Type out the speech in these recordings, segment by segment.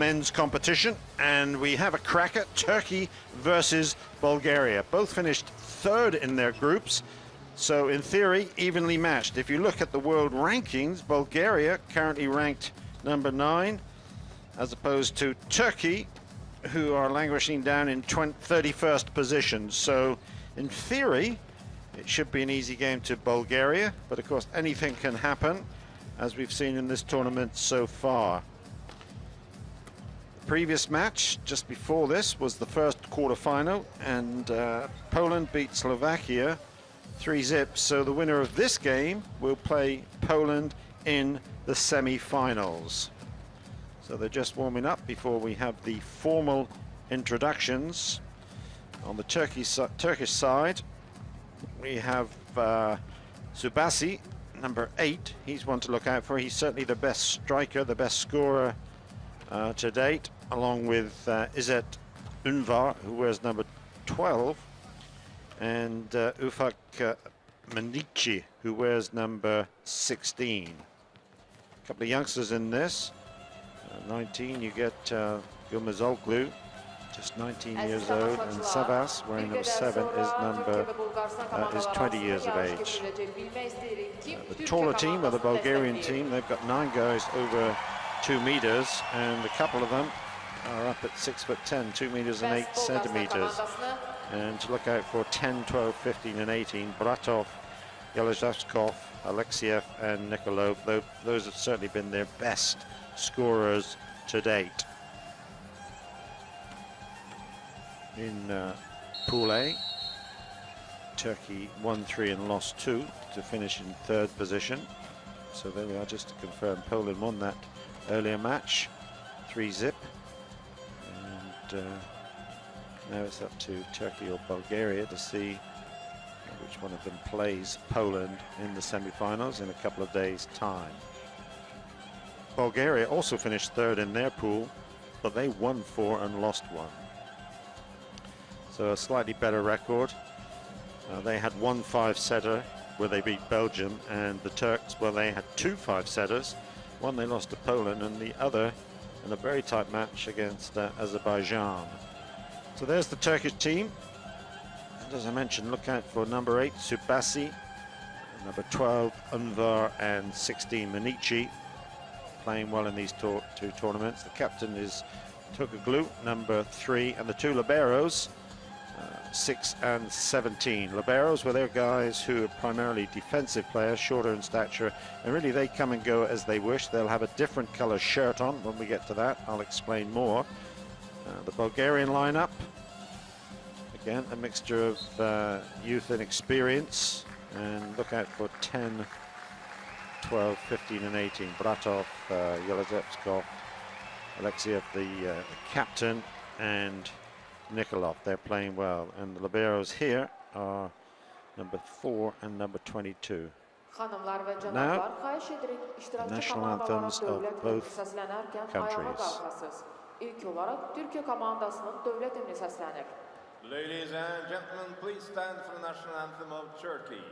Men's competition, and we have a cracker. Turkey versus Bulgaria. Both finished third in their groups, so in theory evenly matched. If you look at the world rankings, Bulgaria currently ranked number 9 as opposed to Turkey, who are languishing down in 31st position. So in theory it should be an easy game to Bulgaria, but of course anything can happen, as we've seen in this tournament so far. Previous match just before this was the first quarterfinal, and Poland beat Slovakia 3-0. So the winner of this game will play Poland in the semi-finals. So they're just warming up before we have the formal introductions. On the Turkish side, we have Subasi, number 8. He's one to look out for. He's certainly the best striker, the best scorer to date, along with Izzet Unvar, who wears number 12, and Ufak Manici, who wears number 16. A couple of youngsters in this. 19, you get Gülmezoglu, just 19 years old, and Savas, wearing number 7, is 20 years of age. The taller team, or the Bulgarian team, they've got 9 guys over 2 meters, and a couple of them are up at 6'10", 2 meters and 8 centimeters. And to look out for 10, 12, 15, and 18, Bratov, Yelizavskov, Alexiev, and Nikolov. Those have certainly been their best scorers to date. In Pool A, Turkey won 3 and lost 2 to finish in 3rd position. So there we are, just to confirm, Poland won that earlier match, 3-0, and now it's up to Turkey or Bulgaria to see which one of them plays Poland in the semi-finals in a couple of days' time. Bulgaria also finished 3rd in their pool, but they won 4 and lost 1. So a slightly better record. They had 1 5-setter where they beat Belgium, and the Turks, well, they had 2 5-setters. One they lost to Poland, and the other in a very tight match against Azerbaijan. So there's the Turkish team. And as I mentioned, look out for number 8, Subasi, number 12, Unvar, and 16, Manici, playing well in these 2 tournaments. The captain is Tokoglu, number 3, and the 2 liberos, 6 and 17. Liberos were their guys who are primarily defensive players, shorter in stature, and really they come and go as they wish. They'll have a different color shirt on when we get to that. I'll explain more. The Bulgarian lineup, again a mixture of youth and experience, and look out for 10, 12, 15, and 18. Bratov, Yelizavskov, Alexiev, the captain, and Nikolov. They're playing well, and the liberos here are number 4 and number 22. Now, the national anthems of both countries. Ladies and gentlemen, please stand for the national anthem of Turkey.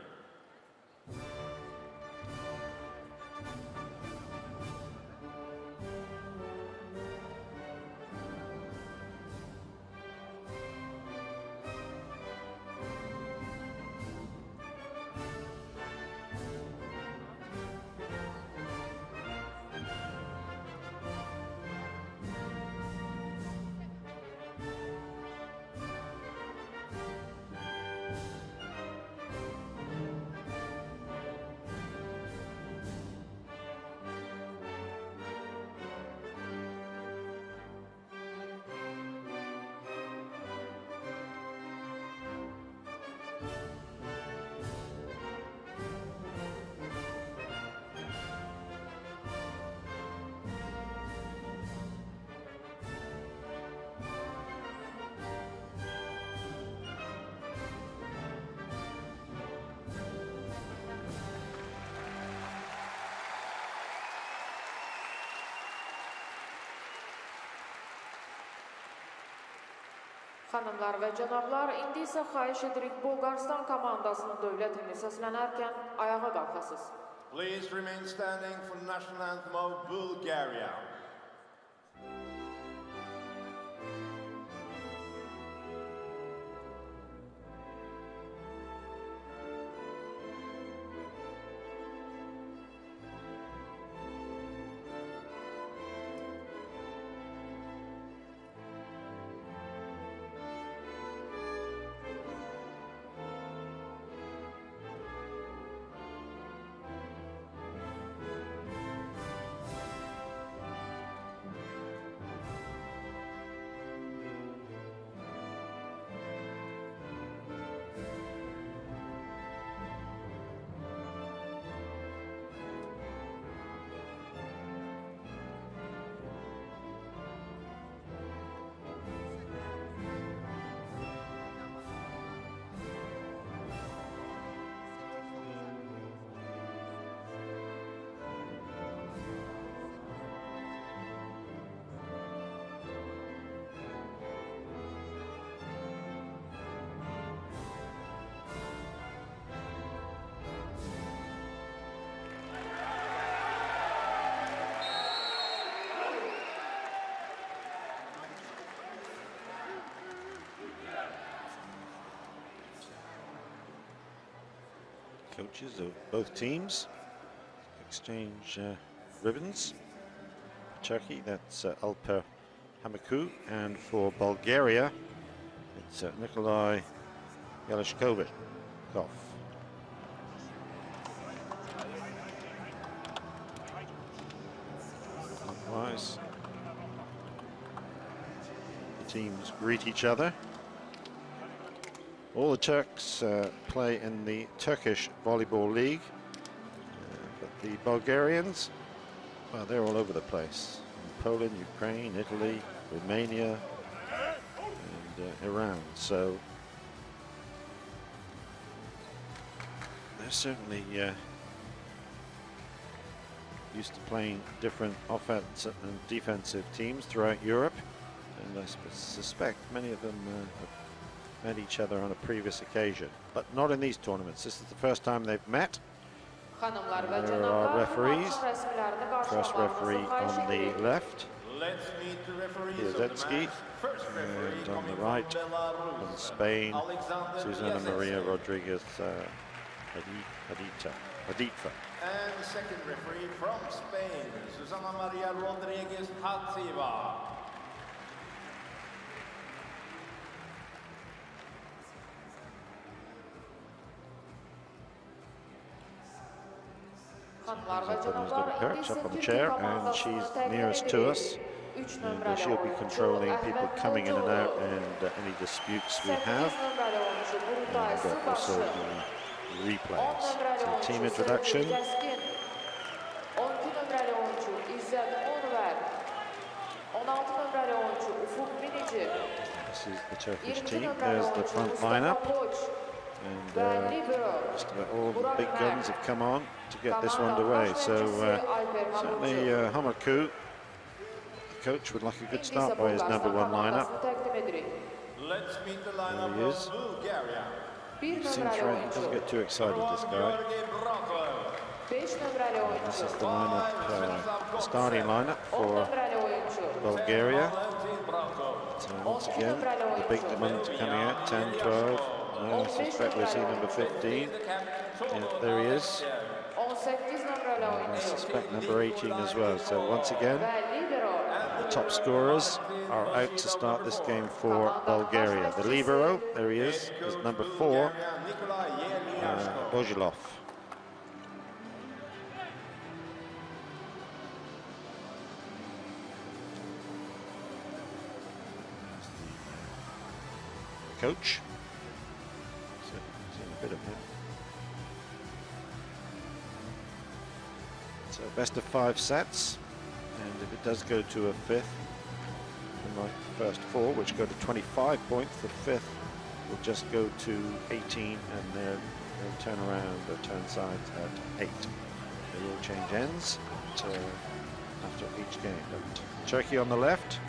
Hanımlar ve canablar, indi ise xahiş edirik Bulgaristan komandasının dövlət himni səslənərkən ayağa qalxasınız. Please remain standing for the national anthem of Bulgaria. Coaches of both teams exchange ribbons. For Turkey, that's Alper Hamaku, and for Bulgaria, it's Nikolai Yalishkovich. Likewise, the teams greet each other. All the Turks play in the Turkish Volleyball League, but the Bulgarians, well, they're all over the place. In Poland, Ukraine, Italy, Romania, and Iran. So they're certainly used to playing different offensive and defensive teams throughout Europe, and I suspect many of them have met each other on a previous occasion, but not in these tournaments. This is the first time they've met. There are referees. First referee on the left, Piazetsky, and on the right, from Spain, Susana Maria Rodriguez Haditfa. And the second referee from Spain, Susana Maria Rodriguez Haditfa. Perch up on the chair, and she's nearest to us, and she'll be controlling people coming in and out, and any disputes we have, and also the replays. So team introduction. This is the Turkish team. There's the front lineup. And just about all the big guns have come on to get this one underway. So certainly Hamaku, the coach, would like a good start by his #1 lineup. There he is. He seems right. He doesn't get too excited, this guy. And this is the lineup, the starting lineup for Bulgaria. So once again, the big ones coming out, 10, 12. I suspect we'll see number 15. Yeah, there he is. And I suspect number 18 as well. So once again, the top scorers are out to start this game for Bulgaria. The libero, there he is number 4, Bozilov. Coach. Seen a bit of him. So best of 5 sets, and if it does go to a 5th, unlike the first 4, which go to 25 points, the 5th will just go to 18, and they'll turn around, they'll turn sides at 8. They will change ends after each game. But Turkey on the left,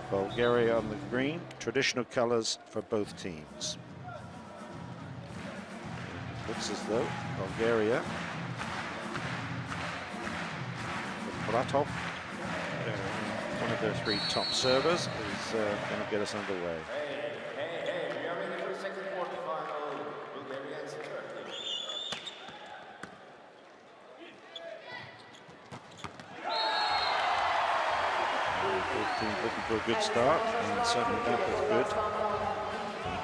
Bulgaria on the green, traditional colors for both teams. Looks as though Bulgaria, Bratov, one of their 3 top servers, is going to get us underway. Hey, we are ready for the second quarterfinal, Bulgaria and Turkey. 15 looking for a good start, and certainly that was good.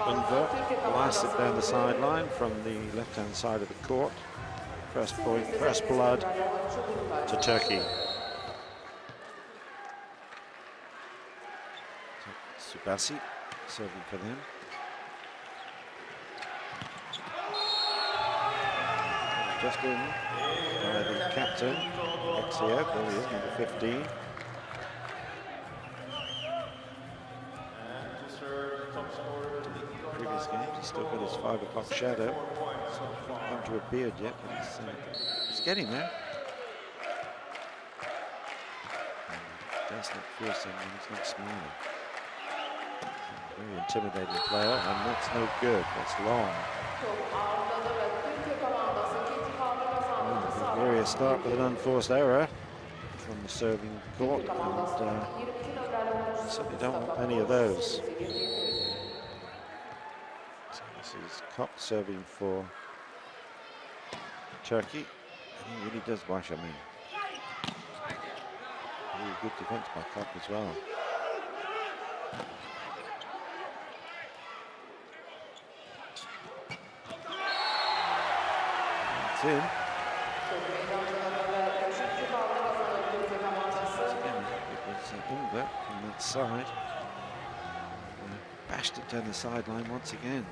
Unver blasted down the sideline from the left-hand side of the court. First point, first blood to Turkey. Subasi serving for them. Just in by the captain, Exiev, there he is, number 15. Previous games, he's still got his 5 o'clock shadow. It's not come to a beard yet, but it's getting there. That's not fearsome when he's not smiling. Very intimidating player, and that's no good. That's long. Bulgaria start with an unforced error from the serving court, and certainly don't want any of those. So this is Koch serving for Turkey. And he really does wash him in. Really good defense by Koch as well. It's in. Again, it was Ungar from that side. Bashed it down the sideline once again.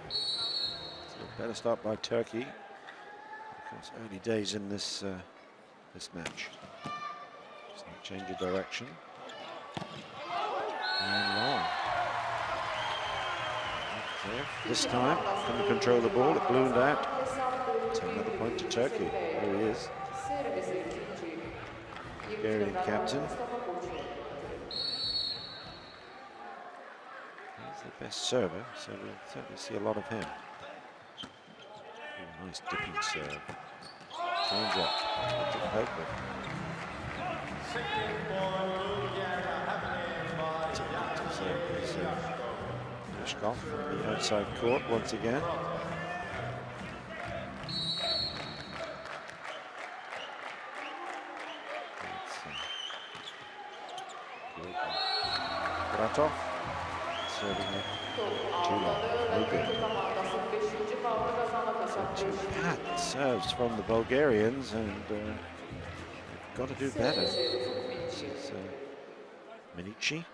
So better start by Turkey. Of course, early days in this this match. Just not change of direction. And long. There. This time, couldn't control the ball. It ballooned out. So another point to Turkey. There he is. Bulgarian captain. He's the best server, so we'll certainly see a lot of him. Ooh, nice dipping serve. Change up. To Poker. Pushkov from the outside court once again. Ratov serving it too long. No good. So two pat serves from the Bulgarians, and they've got to do better. This is Minichi.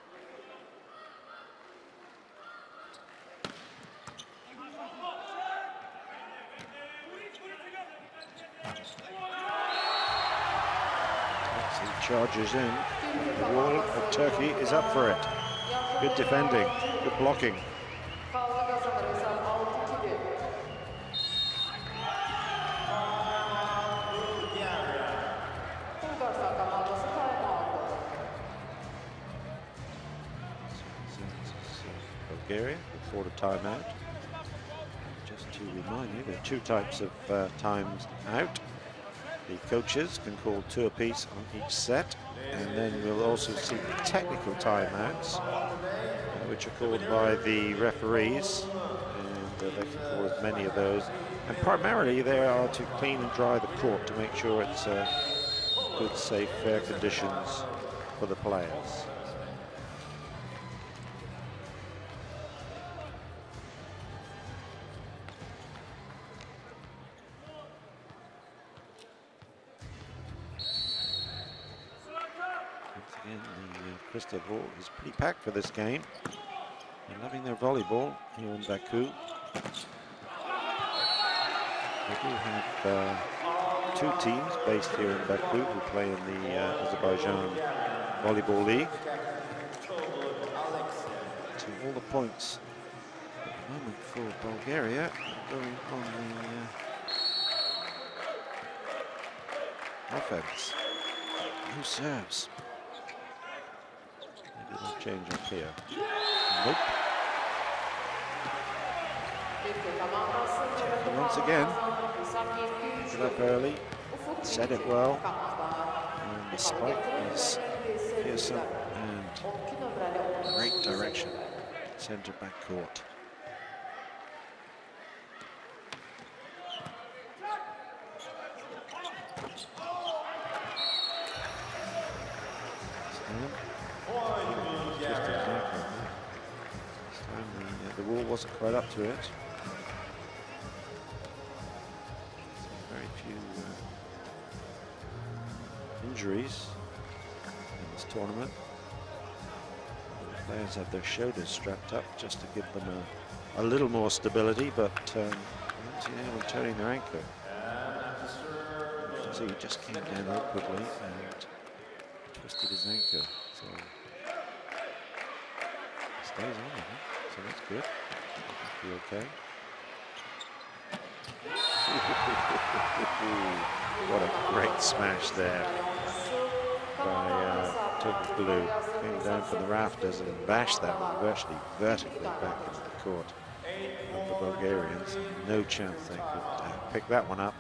He charges in. The wall of Turkey is up for it. Good defending, good blocking. Bulgaria before the timeout. Just to remind you, there are two types of times out. The coaches can call 2 apiece on each set, and then we'll also see the technical timeouts, which are called by the referees, and they can call as many of those. And primarily they are to clean and dry the court to make sure it's good, safe, fair conditions for the players. Crystal Ball is pretty packed for this game. They're loving their volleyball here in Baku. They do have 2 teams based here in Baku who play in the Azerbaijan Volleyball League. So all the points at the moment for Bulgaria are going on the offense. Who serves? Little change up here. Nope. Once again, get up early, set it well, and the spike is fearsome and great direction, centre back court. The wall wasn't quite up to it. Very few injuries in this tournament. The players have their shoulders strapped up just to give them a little more stability, but I haven't seen anyone turning their ankle. You can see he just came down awkwardly and twisted his ankle. So he stays on with it. So that's good. Be okay. What a great smash there by Turkish Blue. Came down from the rafters and bashed that one virtually vertically back into the court of the Bulgarians. No chance they could pick that one up.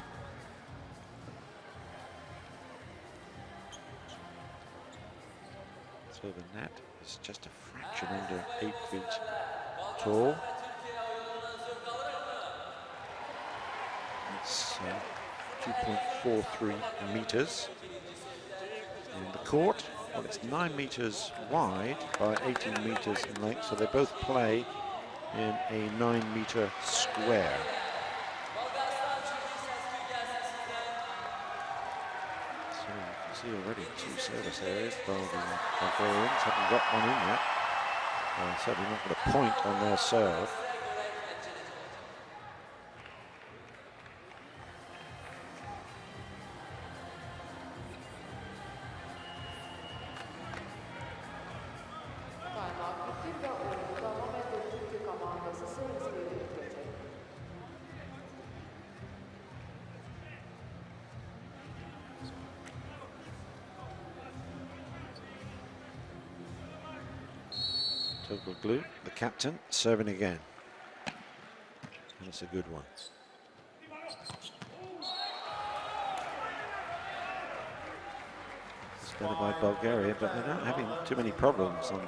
So the net is just a fraction under 8 feet tall. It's 2.43 meters. And the court, well, it's 9 meters wide by 18 meters in length, so they both play in a 9-meter square. So you can see already 2 service areas, while the Bulgarians haven't got one in yet. Certainly not got a point on their serve. Glue, the captain, serving again. And it's a good one. Started by Bulgaria, but they're not having too many problems on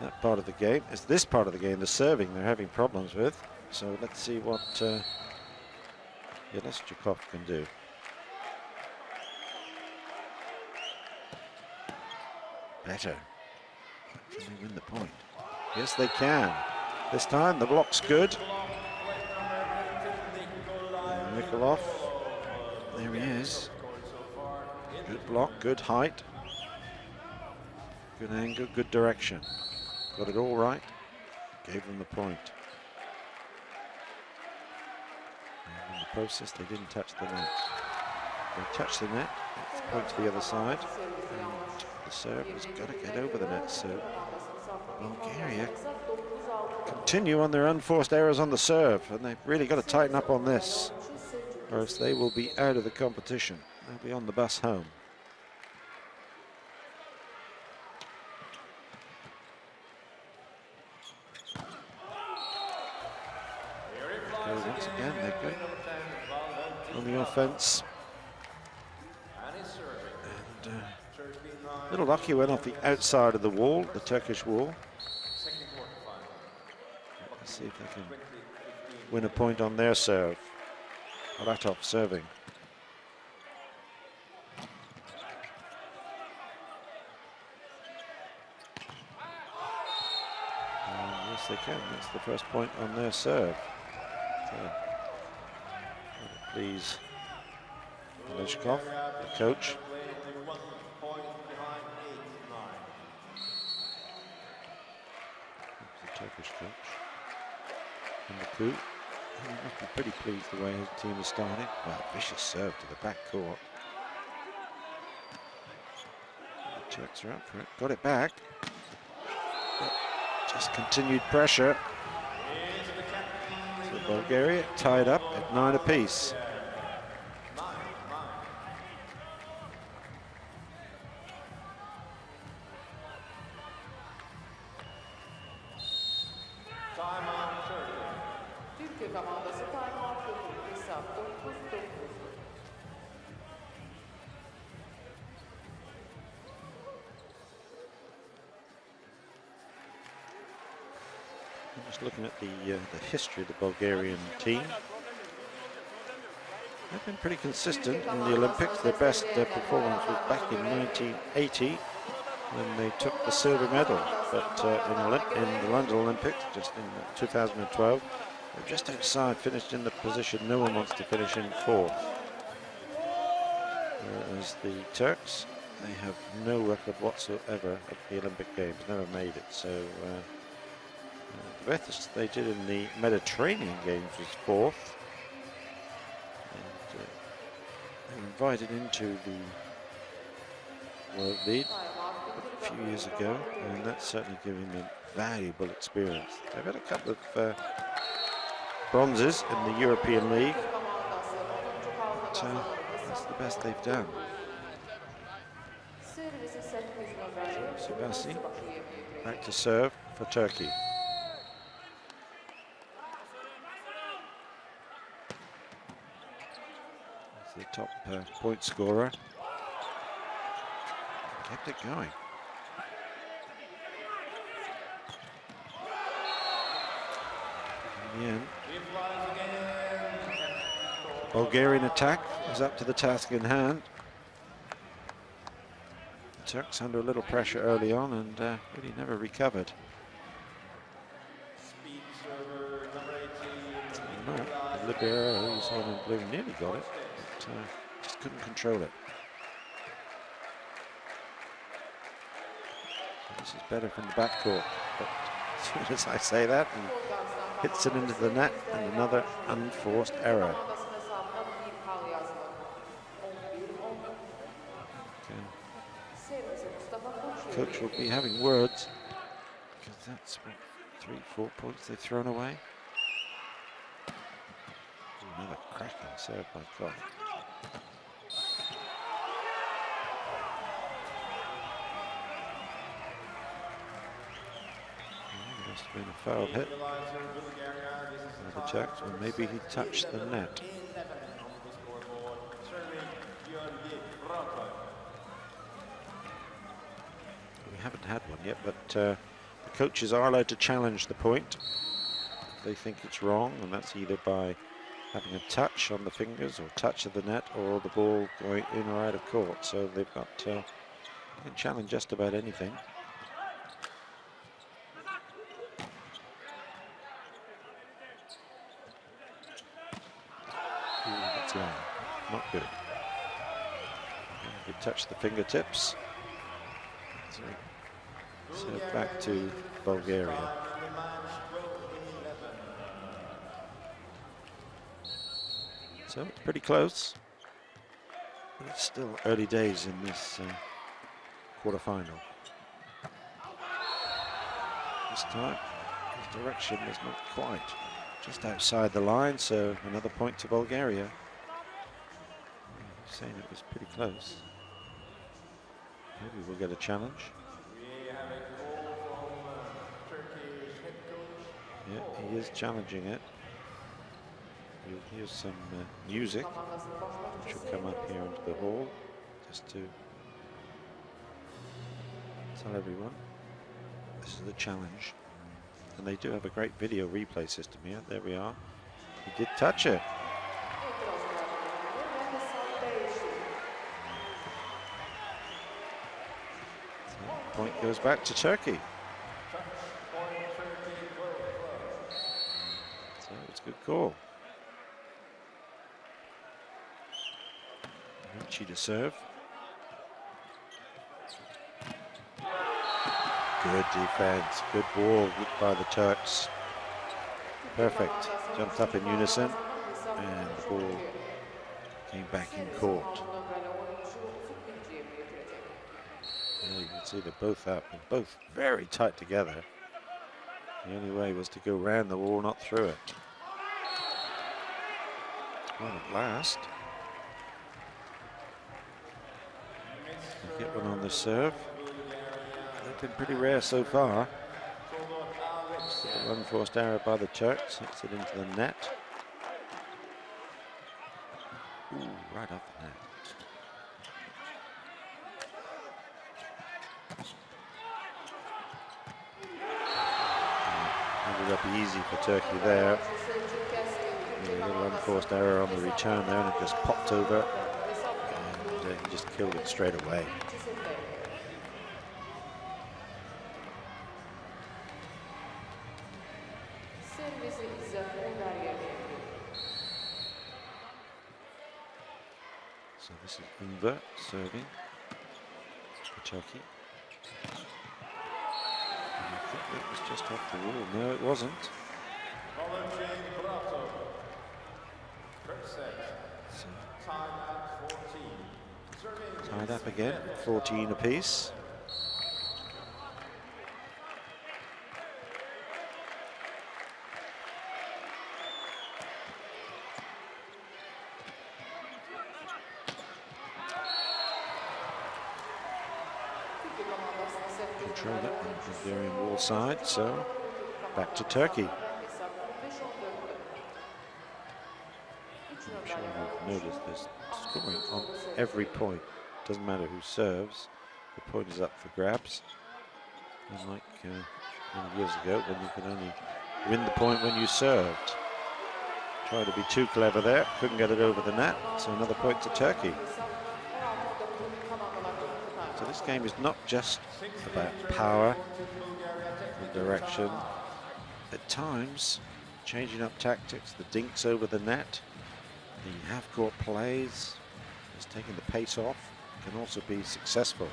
that part of the game. It's this part of the game, the serving, they're having problems with. So let's see what Yelestchikov can do. Better. Can they win the point? Yes, they can. This time the block's good. Nikolov. There he is. Good block, good height. Good angle, good direction. Got it all right. Gave them the point. And in the process, they didn't touch the net. They touched the net. That's the point to the other side. And the serve has got to get over the net. So Bulgaria continue on their unforced errors on the serve, and they've really got to tighten up on this, or else they will be out of the competition. They'll be on the bus home. So once again, they're good on the offense. And little lucky went off the outside of the wall, the Turkish wall. Let's see if they can win a point on their serve. Ratov serving. Yes, they can. That's the first point on their serve. So, please, Yelestchikov, the coach. Turkish coach. And Baku, he must be pretty pleased the way his team is starting. Well, vicious serve to the back court. The Turks are up for it. Got it back. But just continued pressure. So Bulgaria tied up at 9 apiece. Just looking at the history of the Bulgarian team, they've been pretty consistent in the Olympics. Their best performance was back in 1980 when they took the silver medal. But in the London Olympics, just in 2012, they're just outside, finished in the position no one wants to finish in, 4th. Whereas the Turks, they have no record whatsoever at the Olympic Games, never made it. So the best they did in the Mediterranean Games was 4th. And they were invited into the World League a few years ago, and that's certainly giving them valuable experience. They've had a couple of bronzes in the European League, but that's the best they've done. Subasi back to serve for Turkey. The top point scorer. Kept it going. In the end, Bulgarian attack is up to the task in hand. The Turks under a little pressure early on and really never recovered. Speed server number 18. No, the libero, who's on in blue, nearly got it, but just couldn't control it. So this is better from the backcourt, but as soon as I say that, and hits it into the net, and another unforced error. Coach will be having words, because that's what, 3-4 points they've thrown away. Another cracking serve by Cobb. Must have been a foul hit by the Czechs, or maybe he touched the net. We haven't had one yet, but the coaches are allowed to challenge the point if they think it's wrong, and that's either by having a touch on the fingers or touch of the net or the ball going in or out of court. So they've got they can challenge just about anything. That's long, not good. They touch the fingertips. So back to Bulgaria. So it's pretty close, but it's still early days in this quarterfinal. This time, his direction was not quite just outside the line, so another point to Bulgaria. I'm saying it was pretty close. Maybe we'll get a challenge. Yeah, he is challenging it. You'll hear some music, which will come up here into the hall, just to tell everyone this is the challenge. And they do have a great video replay system here. There we are. He did touch it. So the point goes back to Turkey. So it's a good call. Richie to serve. Good defense, good ball by the Turks. Perfect. Jumped up in unison, and the ball came back in court. Yeah, you can see they're both up and both very tight together. The only way was to go round the wall, not through it. Well, at last. They get one on the serve. They've been pretty rare so far. Still unforced error by the Turks. Hits it into the net. Ooh, right off the net. Ended up easy for Turkey there. A little unforced error on the return there, and it just popped over. And he just killed it straight away. So this is Unger serving for Turkey. And I think that was just off the wall. No, it wasn't. So, tied up again, 14 apiece. Control it on the Bulgarian wall side, so back to Turkey. I'm sure you've noticed there's scoring on every point. Doesn't matter who serves, the point is up for grabs. Unlike many years ago when you could only win the point when you served. Tried to be too clever there, couldn't get it over the net, so another point to Turkey. So this game is not just about power and direction. At times, changing up tactics, the dinks over the net, the half-court plays, just taking the pace off, can also be successful.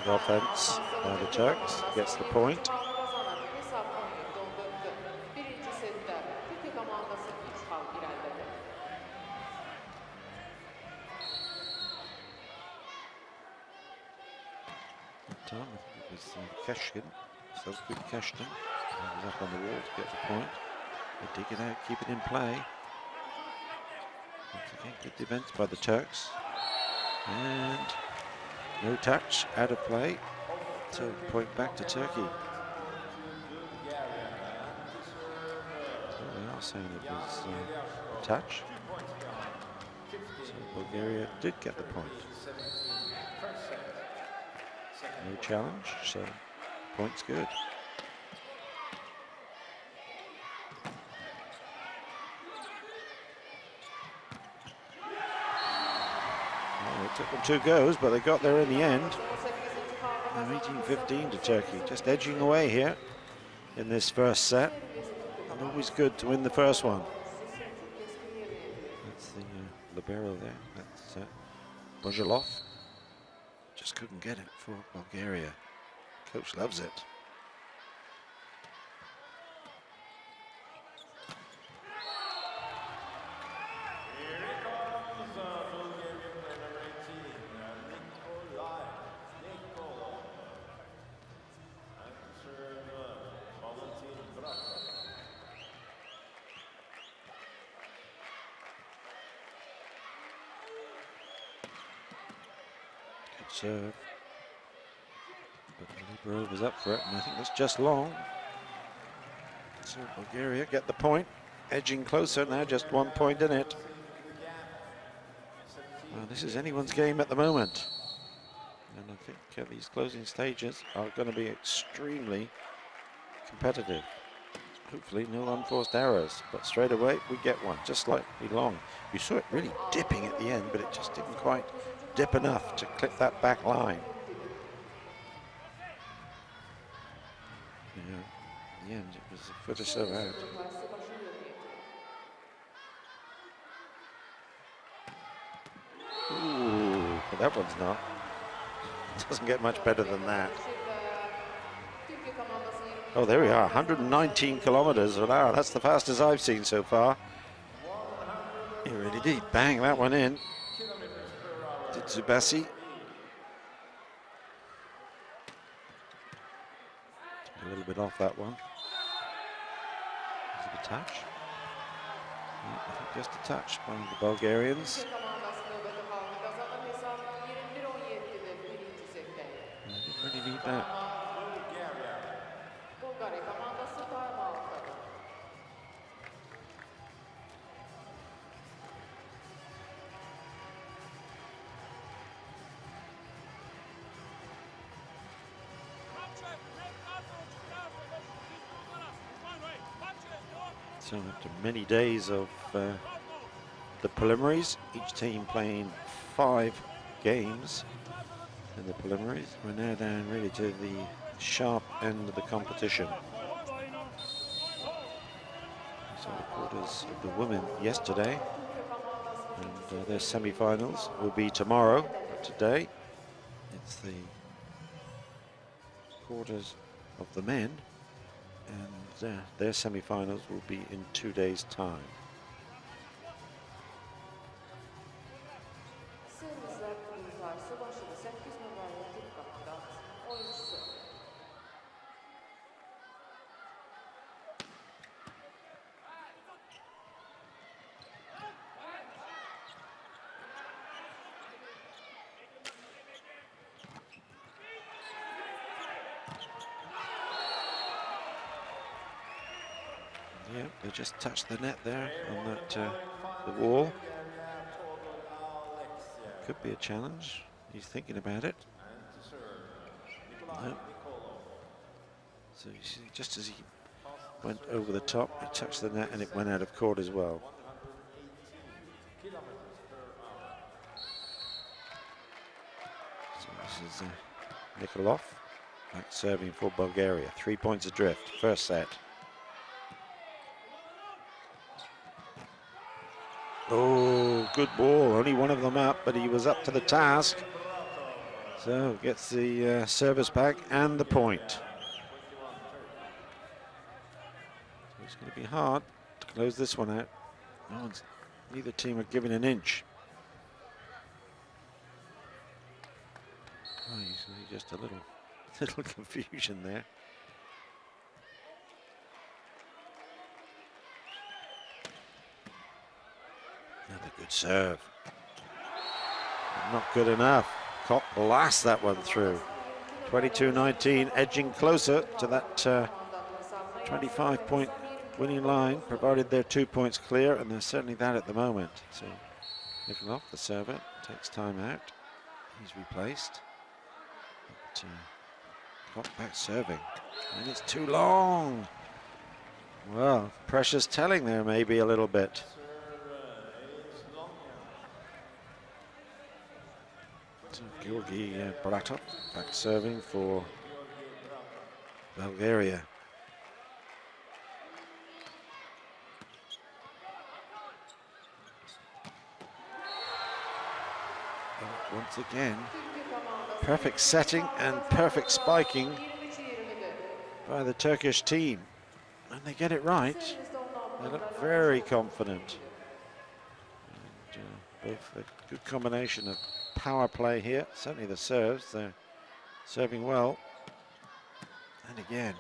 Offense by the Turks, gets the point. That time, I think it was Keshkin, Selçuk Keshkin, was up on the wall to get the point. They dig it out, keep it in play. Once again, good defense by the Turks. And no touch, out of play, so point back to Turkey. So they are saying it was a touch. So Bulgaria did get the point. No challenge, so point's good. It took them 2 goes, but they got there in the end. 18-15 to Turkey, just edging away here in this first set. And always good to win the first one. That's the libero there. That's Bojalov. Just couldn't get it for Bulgaria. Coach loves it. Serve, but the libero was up for it, and I think that's just long. So Bulgaria get the point, edging closer now, just 1 point in it. Well, this is anyone's game at the moment, and I think these closing stages are going to be extremely competitive. Hopefully no unforced errors, but straight away we get one, just slightly long. You saw it really dipping at the end, but it just didn't quite dip enough to clip that back line. Yeah, in the end it was a foot or so out. Ooh, but that one's not. It doesn't get much better than that. Oh, there we are, 119 kilometers an hour. That's the fastest I've seen so far. He really did bang that one in. Did Zubasi. A little bit off that one. Is it a touch? Yeah, I think just a touch by the Bulgarians. I didn't really need that. So after many days of the preliminaries, each team playing 5 games in the preliminaries, we're now down really to the sharp end of the competition. So the quarters of the women yesterday, and their semi-finals will be tomorrow. But today, it's the quarters of the men, and their semi-finals will be in 2 days' time. Servisler kurultaysı başladı. 8 nömrəli Türk komandasının oyuncusu. Yeah, they just touched the net there on that the wall. Could be a challenge. He's thinking about it. No. So you see, just as he went over the top, he touched the net and it went out of court as well. So this is Nikolov back serving for Bulgaria. 3 points adrift, first set. Oh, good ball. Only one of them up, but he was up to the task. So gets the service back and the point. So it's going to be hard to close this one out. Neither team are giving an inch. Oh, you see just a little confusion there. Another good serve. Not good enough. Koch blasts that one through. 22-19, edging closer to that 25-point winning line, provided they're 2 points clear, and they're certainly that at the moment. So Nikolov, the server, takes time out. He's replaced. But, Koch back serving, and it's too long. Well, pressure's telling there maybe a little bit. So Georgi Bratov back serving for Bulgaria. And once again, perfect setting and perfect spiking by the Turkish team. And they get it right. They look very confident. And, both a good combination of power play here. Certainly the serves, they're serving well. And again.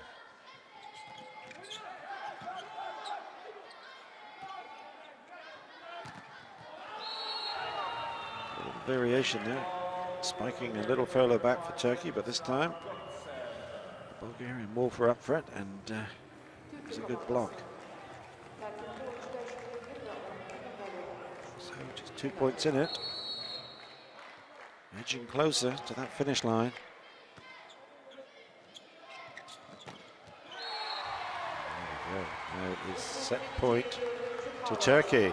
A little variation there. Spiking a little further back for Turkey, but this time the Bulgarian Wolfer up front, and it was a good block. So just 2 points in it. Edging closer to that finish line. There we go. Now it is set point to Turkey.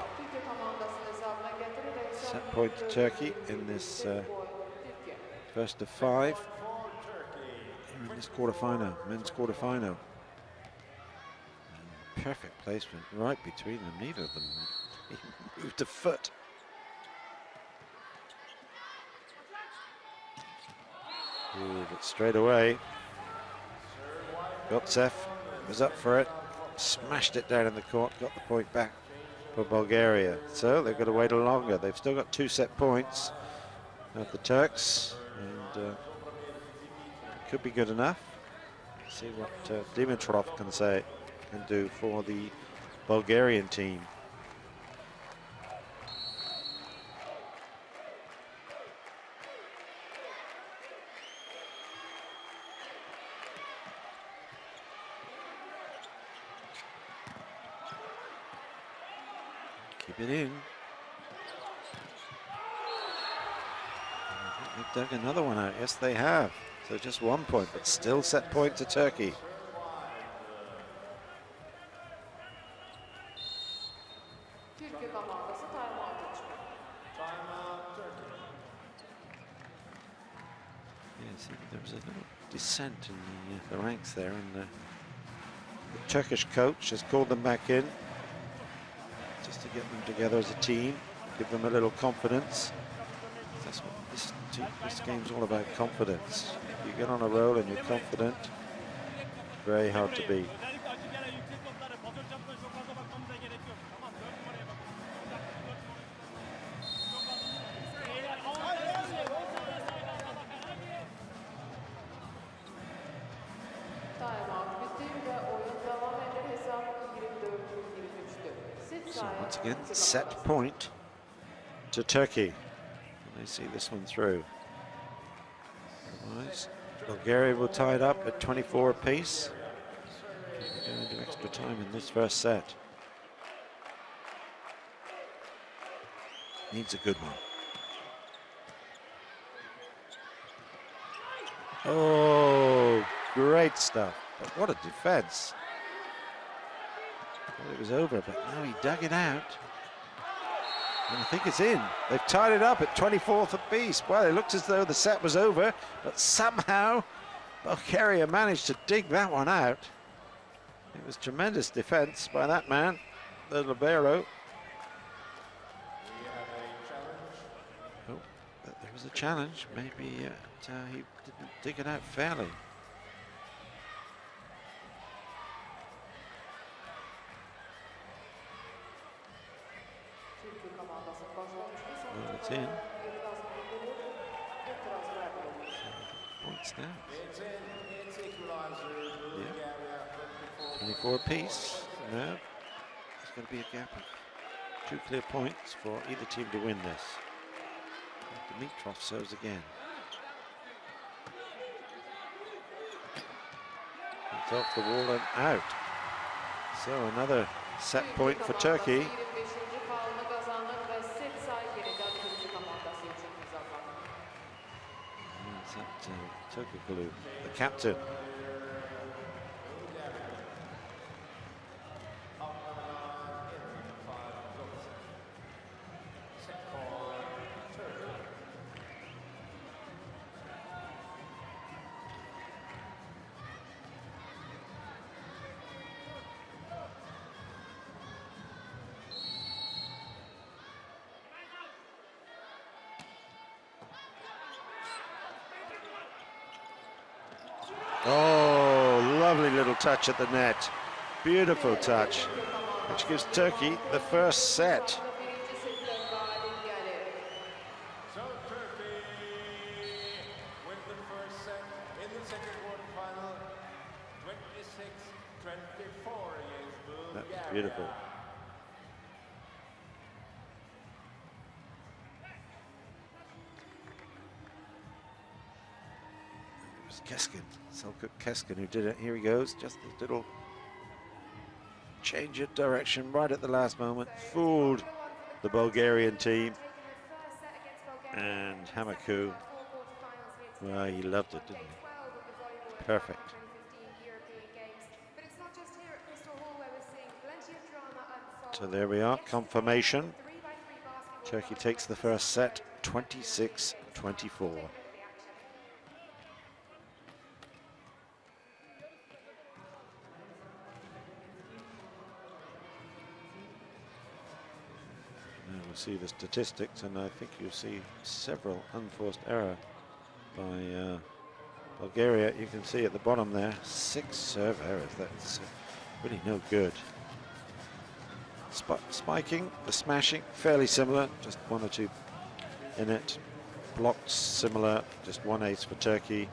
Set point to Turkey in this first of 5 here in this quarterfinal, men's quarterfinal. Perfect placement right between them. Neither of them even moved a foot. But straight away, Gotsev was up for it, smashed it down in the court, got the point back for Bulgaria. So they've got to wait a little longer. They've still got 2 set points of the Turks, and it could be good enough. Let's see what Dimitrov can do for the Bulgarian team. Keep it in. I think they've dug another one out. Yes, they have. So just 1 point, but still set point to Turkey. see there was a little descent in the ranks there, and the Turkish coach has called them back in just to get them together as a team, give them a little confidence. That's what this game's all about, confidence. You get on a roll and you're confident, very hard to beat. So once again, set point to Turkey. And they see this one through. Otherwise, Bulgaria will tie it up at 24 apiece. Go into extra time in this first set. Needs a good one. Oh, great stuff. But what a defense. Well, it was over, but now he dug it out. And I think it's in. They've tied it up at 24th apiece. Well, it looked as though the set was over, but somehow Bulgaria managed to dig that one out. It was tremendous defense by that man, the libero. Oh, but there was a challenge. Maybe he didn't dig it out fairly. Well, it's in. Points now. Yeah. 24 apiece. Now there's going to be a gap of 2 clear points for either team to win this. Dimitrov serves again. It's off the wall and out. So another set point for Turkey. The captain. Oh, lovely little touch at the net. Beautiful touch, which gives Turkey the first set. So Turkey win the first set in the second quarterfinal, 26-24 against Bulgaria. That was beautiful. Keskin, Selçuk Keskin, who did it. Here he goes, just a little change of direction right at the last moment, fooled the Bulgarian team. And Hamaku, well, he loved it, didn't he? Perfect. So there we are, confirmation. Turkey takes the first set, 26-24. See the statistics, and I think you'll see several unforced error by Bulgaria. You can see at the bottom there 6 serve errors. That's really no good. Spiking, the smashing, fairly similar, just 1 or 2 in it. Blocks similar, just 1 ace for Turkey.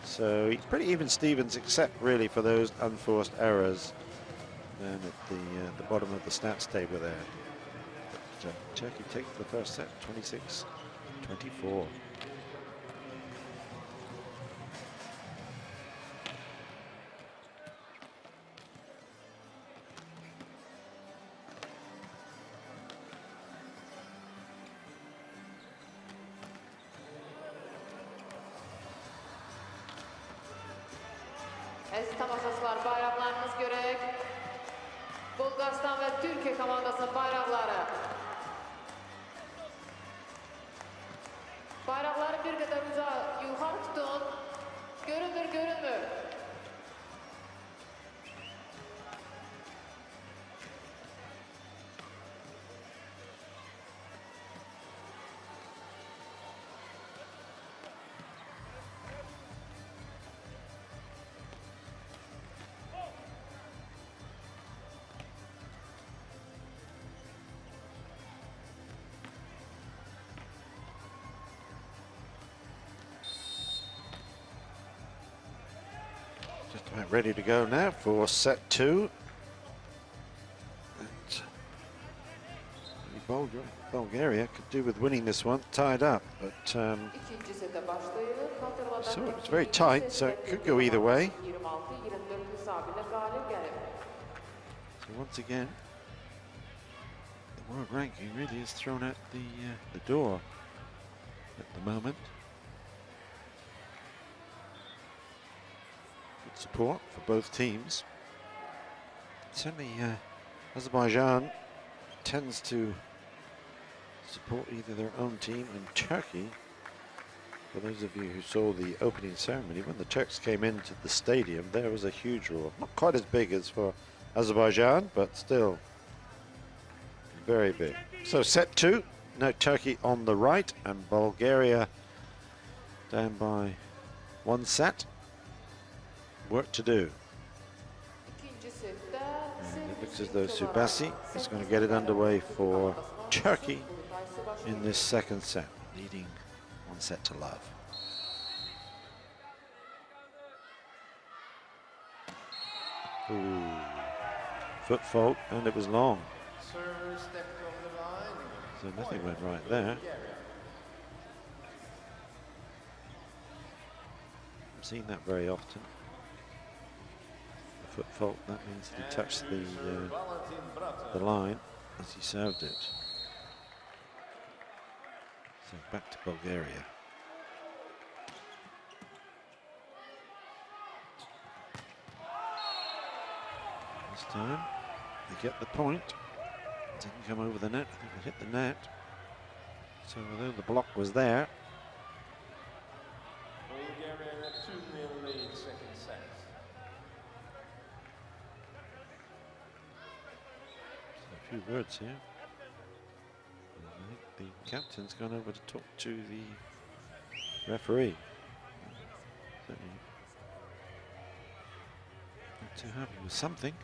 So pretty even Stevens, except really for those unforced errors down at the bottom of the stats table there. Turkey takes the first set, 26-24. Əziz tamaşaçılar, bayraklarınız görək. Bulgaristan ve Türkiye komandasının bayrakları. Bayrakları bir qədər yuxarı tutun. Görünür. Just about ready to go now for set 2. And Bulgaria could do with winning this one, tied up, but so it's very tight, so it could go either way. So once again, the world ranking really is thrown at the door at the moment. Good support for both teams. Certainly, Azerbaijan tends to support either their own team, and Turkey, for those of you who saw the opening ceremony, when the Turks came into the stadium, there was a huge roar. Not quite as big as for Azerbaijan, but still very big. So set 2, now Turkey on the right and Bulgaria down by 1 set. Work to do. And it looks as though Subasi is going to get it underway for Turkey in this second set, leading 1 set to love. Ooh. Foot fault, and it was long. So nothing went right there. I've seen that very often. The foot fault, that means that he touched the line as he served it. So back to Bulgaria. This time they get the point. Didn't come over the net. I think it hit the net. So although the block was there, Bulgaria in a 2-0 lead, second set. so a few words here. I think the captain's gone over to talk to the referee. Certainly not too happy with something.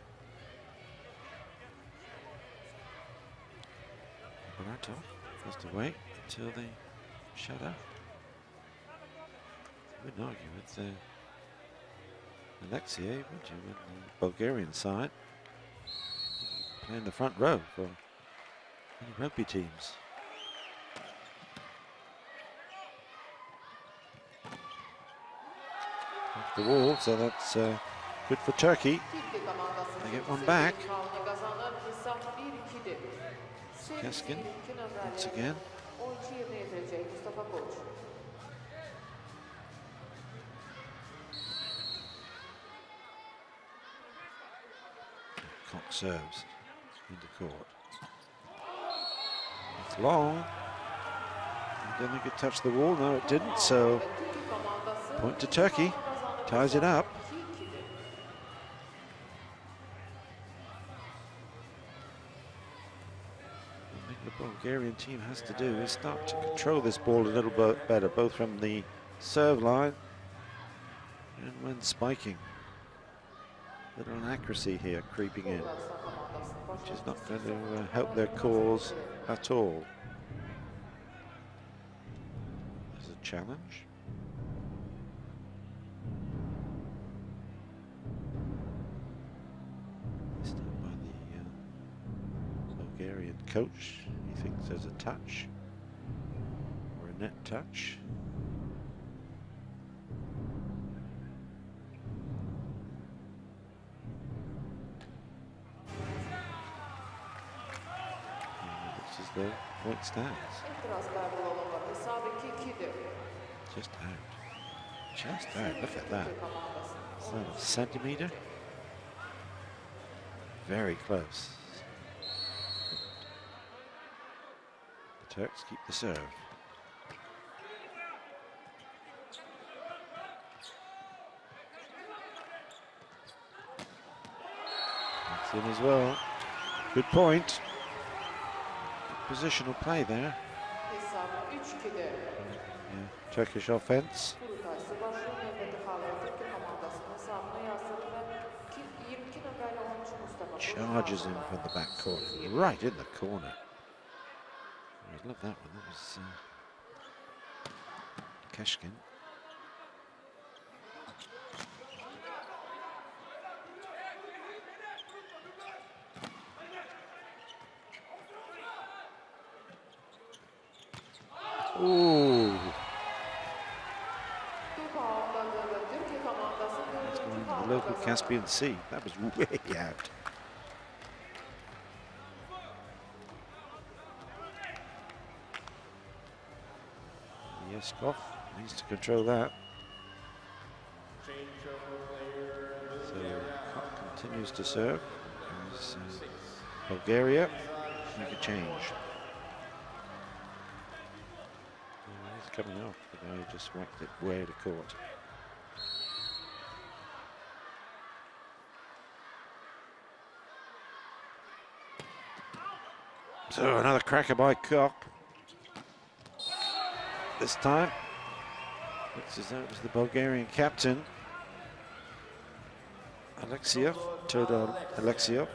Baratov has to wait until they shut up. I wouldn't argue with Alexei, would you, with the Bulgarian side? Playing the front row for many rugby teams. Off the wall, so that's good for Turkey. They get one back. Keskin once again. Cox serves into court. It's long. I don't think it touched the wall. No, it didn't. So point to Turkey. Ties it up. The Bulgarian team has to do is start to control this ball a little bit better, both from the serve line and when spiking. Little inaccuracy here creeping in, which is not going to help their cause at all. There's a challenge. This time by the Bulgarian coach. He thinks there's a touch or a net touch. Looks as though point stands. Just out. Just out. Look at that. Is that a centimetre? Very close. Turks keep the serve. It's in as well. Good point. Good positional play there. Hesap 3-2'de. Yeah, Turkish offense. Kurultaysı başlıyor. Növbəti xalı Türkiyə komandasının hesabına yazılır və 22 nömrəli oyuncu Mustafa Charges in from the back court, right in the corner. I love that one. That was Keshkin. Ooh. That's going into the local Caspian Sea. That was way out. Yeskov needs to control that. So Kop continues to serve. As, Bulgaria make a change. He's coming off. The guy who just whacked it way to court. So another cracker by Kop. This time, looks as though it was the Bulgarian captain, Alexiev, Todor Alexiev.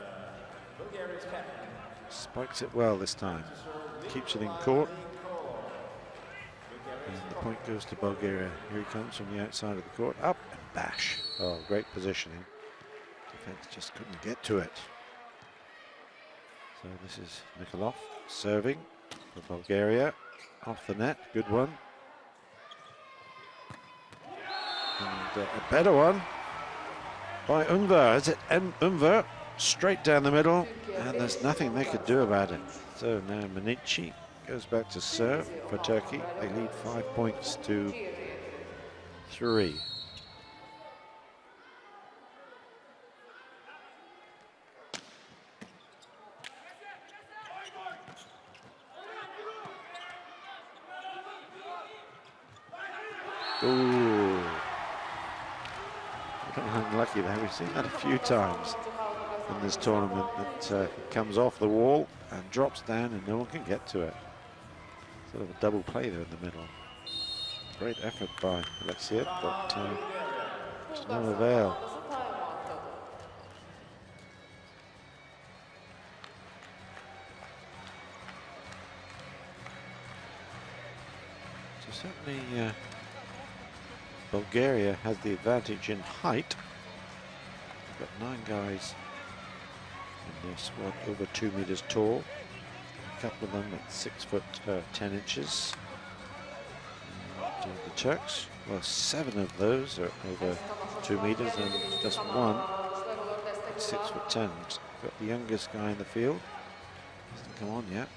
Spikes it well this time, keeps it in court. And the point goes to Bulgaria. Here he comes from the outside of the court, up and bash. Oh, great positioning. Defense just couldn't get to it. So this is Nikolov serving for Bulgaria. Off the net, good one. And a better one by Unver. Is it Unver? Straight down the middle, and there's nothing they could do about it. So now Manici goes back to serve for Turkey. They lead 5 points to 3. Ooh. Unlucky there. We've seen that a few times in this tournament, that it comes off the wall and drops down and no one can get to it. Sort of a double play there in the middle. Great effort by Alexiev, but to no avail. So certainly Bulgaria has the advantage in height. We've got 9 guys in their squad over 2 meters tall. A couple of them at 6 foot 10 inches. And the Turks, well, 7 of those are over 2 meters and just 1 at 6 foot 10. We've got the youngest guy in the field. Hasn't come on yet.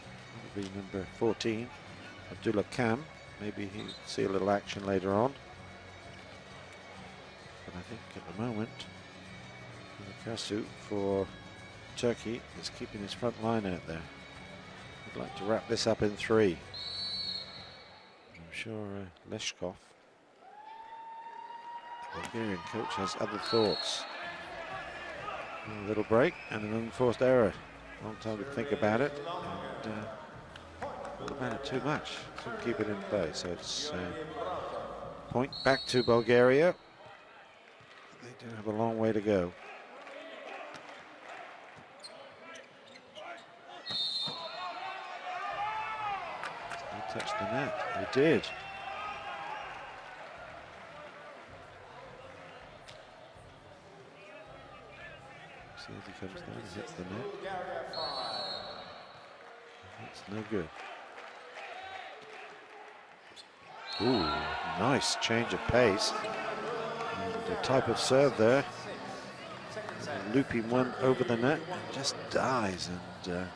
That'll be number 14, Abdullah Kam. Maybe he'll see a little action later on. But I think at the moment, Kasu for Turkey is keeping his front line out there. I'd like to wrap this up in 3. I'm sure Leshkov, the Bulgarian coach, has other thoughts. A little break and an unforced error. Long time to think about it. And thought about it too much. Couldn't keep it in play. So it's point back to Bulgaria. They do have a long way to go. They touched the net. They did. See as he comes down, he hits the net. That's no good. Ooh, nice change of pace. And a type of serve there. A looping one over the net and just dies. And the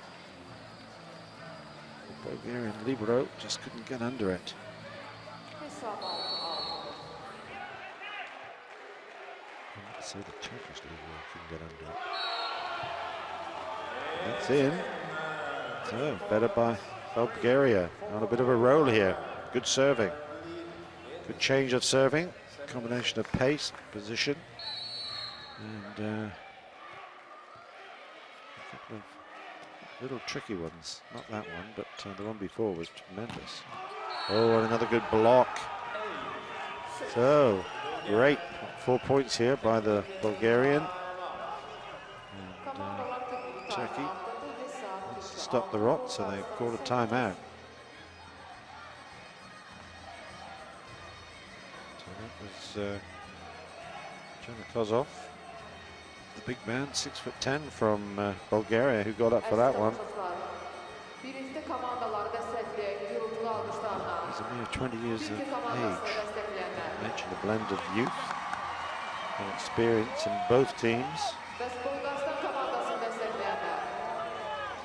Bulgarian libero just couldn't get under it. Let's say the Turkish libero couldn't get under it. That's in. So better by Bulgaria. On a bit of a roll here. Good serving. Good change of serving. Combination of pace, position, and little tricky ones. Not that one, but the one before was tremendous. Oh, and another good block. So, great 4 points here by the Bulgarian. And Turkey wants to stop the rot, so they call a timeout. So that was Kozov, the big man, 6'10" from Bulgaria, who got up for that one. He's a mere 20 years of age. I mentioned a blend of youth and experience in both teams.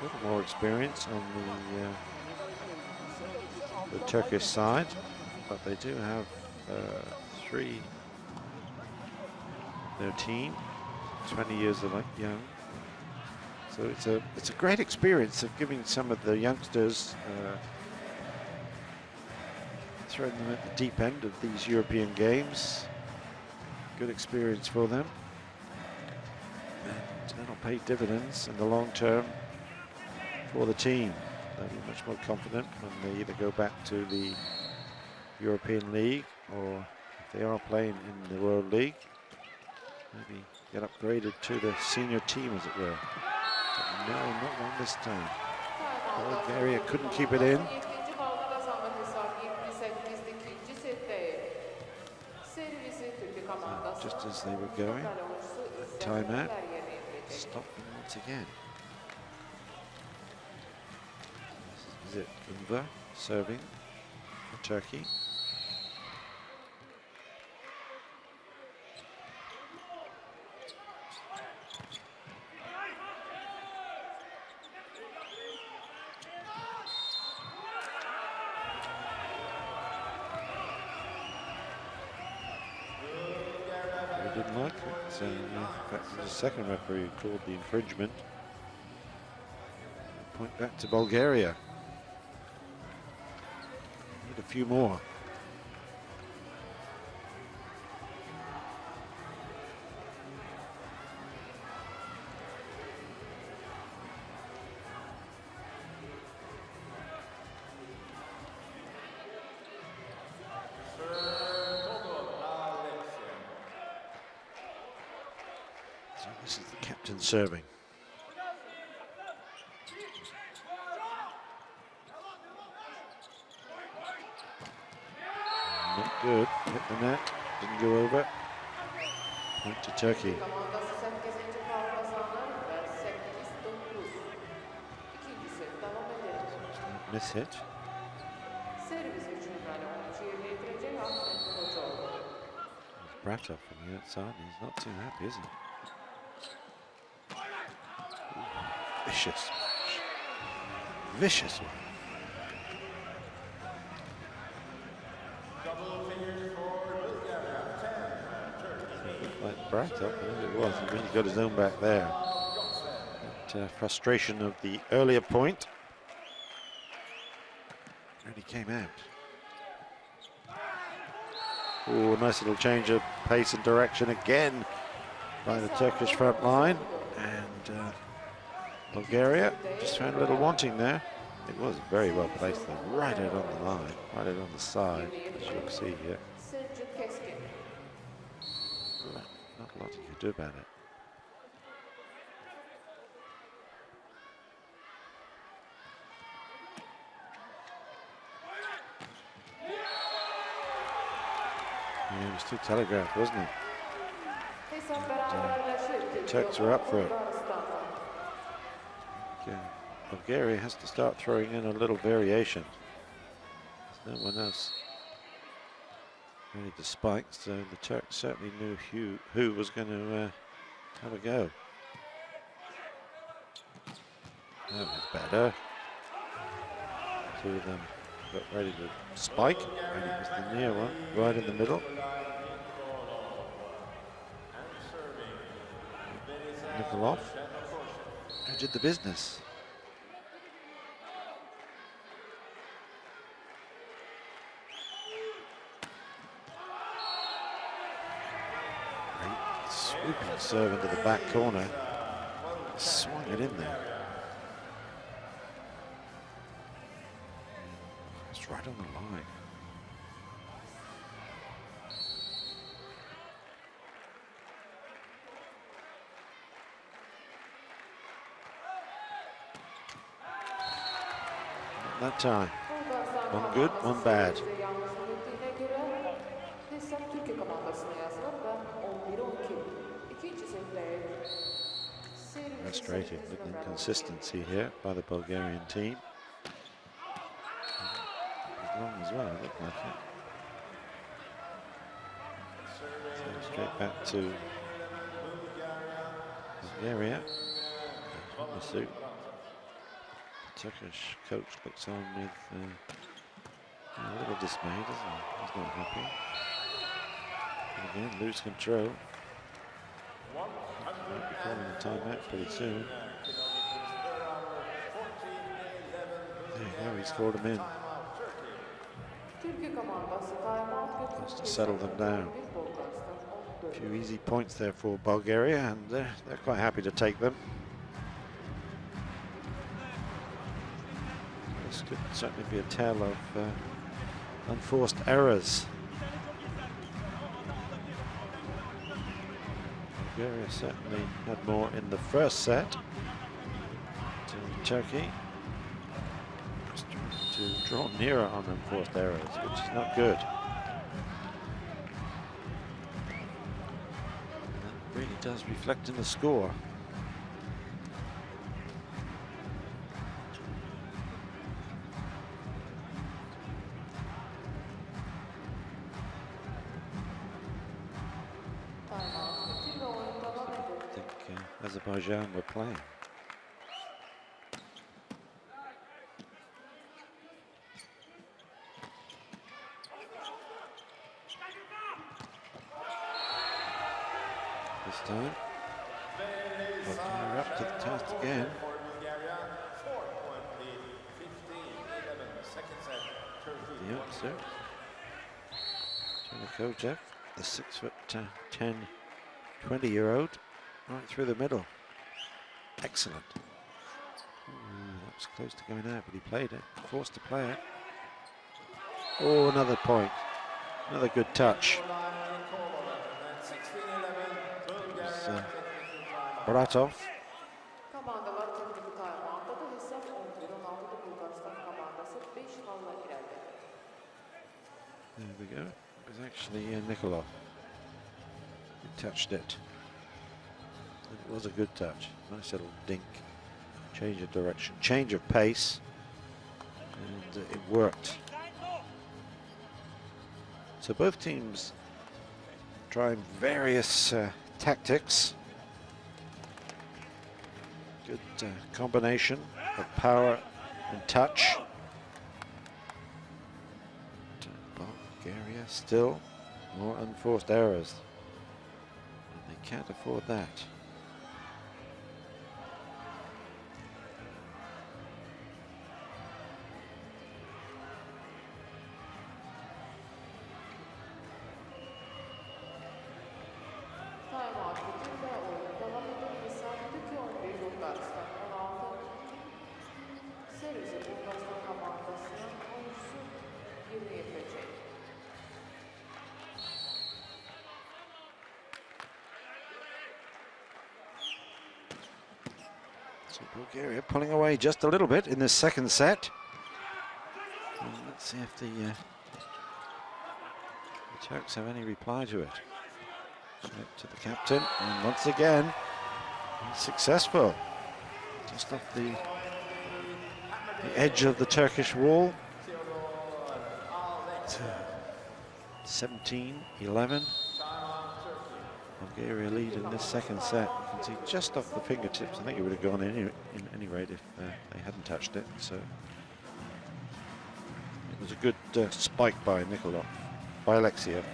A little more experience on the Turkish side, but they do have 3 their team, 20 years of young. So it's a great experience of giving some of the youngsters, throwing them at the deep end of these European games. Good experience for them, and that'll pay dividends in the long term for the team. They'll be much more confident when they either go back to the European League, or if they are playing in the World League, maybe get upgraded to the senior team, as it were. But no, not one this time. Bulgaria couldn't keep it in. So just as they were going, timeout, stop them once again. This is it, Umva serving for Turkey. Didn't like it. In fact, the second referee called the infringement. Point back to Bulgaria. Need a few more. So this is the captain serving. Not good. Hit the net. Didn't go over. Point to Turkey. Miss hit. Bratov from the outside. He's not too happy, is he? Vicious. Vicious one. Like Bratov, it was. He really got his own back there. That frustration of the earlier point really came out. Oh, nice little change of pace and direction again by the Turkish front line. And Bulgaria just found a little wanting there. It was very well placed though, right out on the line, right out on the side, as you'll see here. Not a lot you could do about it. Yeah, it was too telegraphed, wasn't it? And, Turks are up for it. Bulgaria has to start throwing in a little variation. There's no one else ready to spike, so the Turks certainly knew who was going to have a go. That was better. Two of them got ready to spike, and it was the near one, right in the middle. Nikolov, who did the business. Great swooping serve into the back corner. Swung it in there. that time. Bulgaristan One good, komandası one bad. seride yalnız yenildiğine göre hesap Türkiye komandasına yazılır ve 11-12. İkinci sette serinin Frustrated serinin with numaralı inconsistency here by the Bulgarian team. As long as well, it looked like it. So straight back to Bulgaria. From the suit. Turkish coach looks on with a little dismay, doesn't he? He's not happy. And again, lose control. Might be calling a timeout pretty soon. There you go, he's called him in. Türkiye komandası timeout Just to settle them down. A few easy points there for Bulgaria, and they're quite happy to take them. This could certainly be a tale of unforced errors. Bulgaria certainly had more in the first set to Turkey. Just trying to draw nearer on unforced errors, which is not good. And that really does reflect in the score. Azerbaijan were playing. This time, Bulgaria up to the task again. The youngster, Kojev, the 6'10", 20-year-old, right through the middle. Excellent. That was close to going out, but he played it. Forced to play it. Oh, another point. Another good touch. Baratov. Komandalar teknik timeout'ta da hesap 11-16'da Bulgaristan komandası 5 golla ilerledi. There we go. It was actually Nikolov who touched it. It was a good touch. Nice little dink. Change of direction, change of pace, and it worked. So both teams trying various tactics. Good combination of power and touch. Bulgaria still more unforced errors. And they can't afford that. Timeout bitti ve oyun devam ediyor. Hesap 2-11 Bulgaristan 16. Serisi Bulgaristan komandasının oyuncusu 20 verecek. So Bulgaria pulling away just a little bit in this second set. And let's see if the Turks have any reply to it. Straight to the captain, and once again, he's successful. Just off the edge of the Turkish wall. 17-11. Bulgaria lead in this second set. You can see just off the fingertips. I think it would have gone in any rate if they hadn't touched it. So it was a good spike by Nikolov, by Alexiev.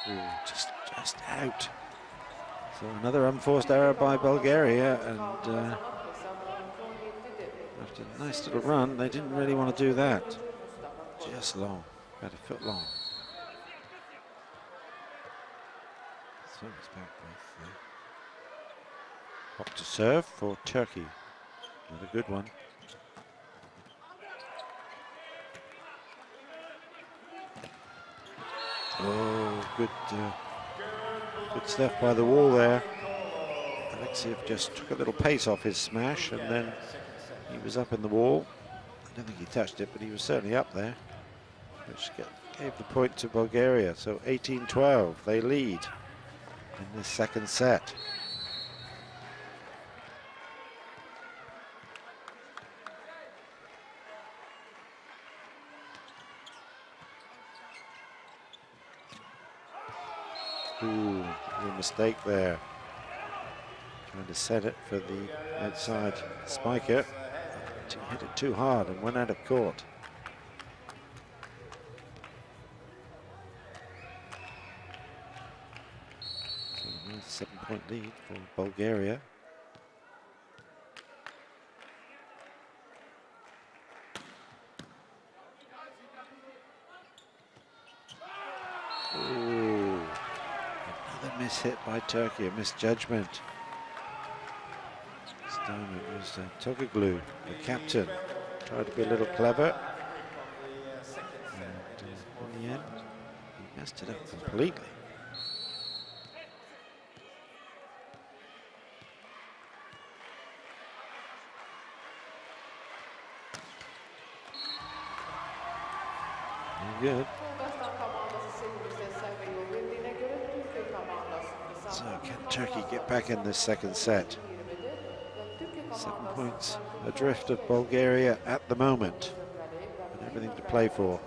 Ooh, just out. So another unforced error by Bulgaria, and after a nice little run, they didn't really want to do that. Just long, about a foot long. So it's back with Hop to serve for Turkey. Another good one. Oh, good stuff by the wall there. Alexiev just took a little pace off his smash, and then he was up in the wall. I don't think he touched it, but he was certainly up there, which gave the point to Bulgaria. So 18-12, they lead in this second set. Ooh, a mistake there. Trying to set it for the outside spiker. He hit it too hard and went out of court. So a nice 7-point lead for Bulgaria. Ooh, another miss hit by Turkey, a misjudgment. This time it was Togoglu, the captain, tried to be a little clever. And in the end, he messed it up completely. Very good. So can Turkey get back in this second set? 7 points adrift of Bulgaria at the moment, and everything to play for.